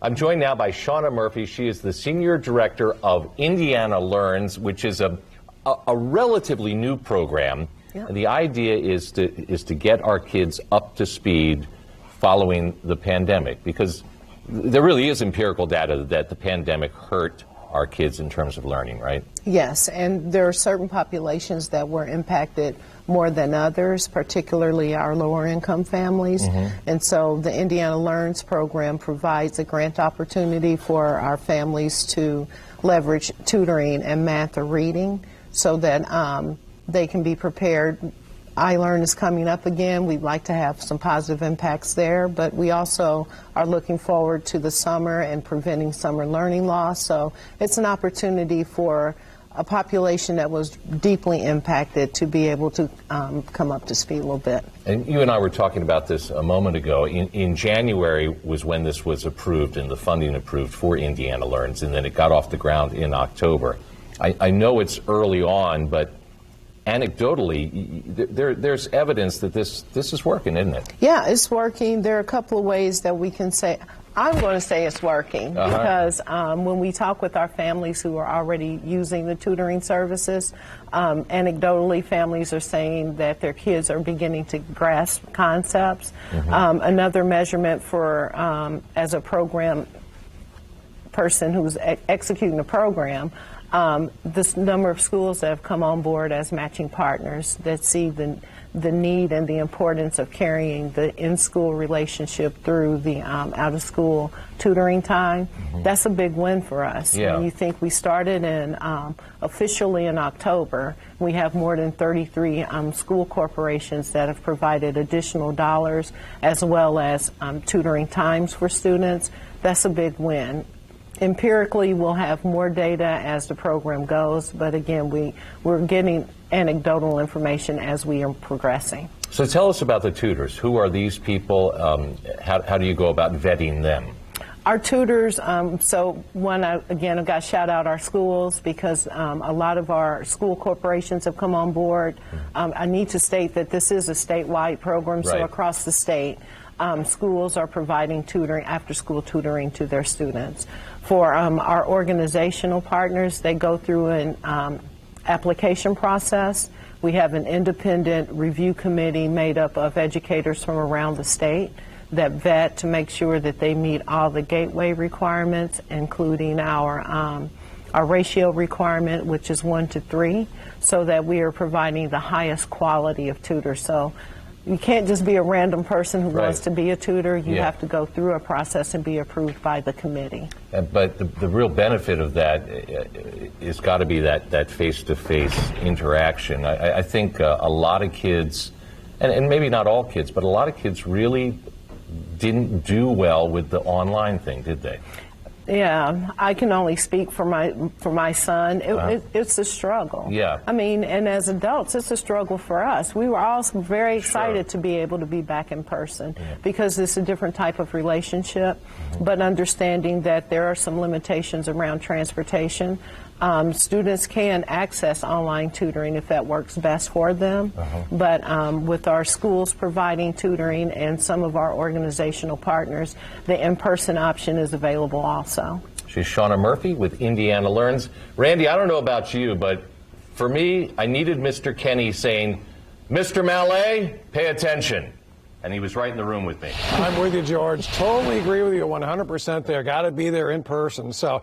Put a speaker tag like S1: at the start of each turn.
S1: I'm joined now by Shauna Murphy. She is the Senior Director of Indiana Learns, which is a relatively new program. Yeah. And the idea is to get our kids up to speed following the pandemic, because there really is empirical data that the pandemic hurt our kids in terms of learning, right?
S2: Yes, and there are certain populations that were impacted more than others, particularly our lower income families. And so the Indiana Learns program provides a grant opportunity for our families to leverage tutoring and math or reading so that they can be prepared. iLearn is coming up again. We'd like to have some positive impacts there, but we also are looking forward to the summer and preventing summer learning loss. So it's an opportunity for a population that was deeply impacted to be able to come up to speed a little bit.
S1: And you and I were talking about this a moment ago. In January was when this was approved and the funding approved for Indiana Learns, and then it got off the ground in October. I know it's early on, but anecdotally, there's evidence that this is working, isn't it?
S2: Yeah, it's working. There are a couple of ways that we can say, I'm going to say it's working, because when we talk with our families who are already using the tutoring services, anecdotally, families are saying that their kids are beginning to grasp concepts. Another measurement for, as a program person who's executing the program, this number of schools that have come on board as matching partners that see the need and the importance of carrying the in-school relationship through the out-of-school tutoring time. That's a big win for us.
S1: Yeah.
S2: When you think we started in officially in October, we have more than 33 school corporations that have provided additional dollars as well as tutoring times for students. That's a big win. Empirically, we'll have more data as the program goes, but again, we're getting anecdotal information as we are progressing.
S1: So tell us about the tutors. Who are these people? How do you go about vetting them?
S2: Our tutors, so one, again, I've got to shout out our schools, because a lot of our school corporations have come on board. I need to state that this is a statewide program, so across the state, schools are providing tutoring, after-school tutoring to their students. For our organizational partners, they go through an application process. We have an independent review committee made up of educators from around the state that vet to make sure that they meet all the gateway requirements, including our ratio requirement, which is 1 to 3, so that we are providing the highest quality of tutors. So you can't just be a random person who wants to be a tutor. You have to go through a process and be approved by the committee.
S1: But the real benefit of that is got to be that face-to-face interaction. I think a lot of kids, and maybe not all kids, but a lot of kids really didn't do well with the online thing, did they?
S2: Yeah, I can only speak for my son. It's a struggle.
S1: Yeah.
S2: I mean, and as adults, it's a struggle for us. We were all very excited to be able to be back in person because it's a different type of relationship, but understanding that there are some limitations around transportation. Students can access online tutoring if that works best for them, but with our schools providing tutoring and some of our organizational partners, the in-person option is available also.
S1: She's Shauna Murphy with Indiana Learns. Randy, I don't know about you, but for me, I needed Mr. Kenny saying, "Mr. Mallet, pay attention." And he was right in the room with me.
S3: I'm with you, George. Totally agree with you 100% there. Got to be there in person. So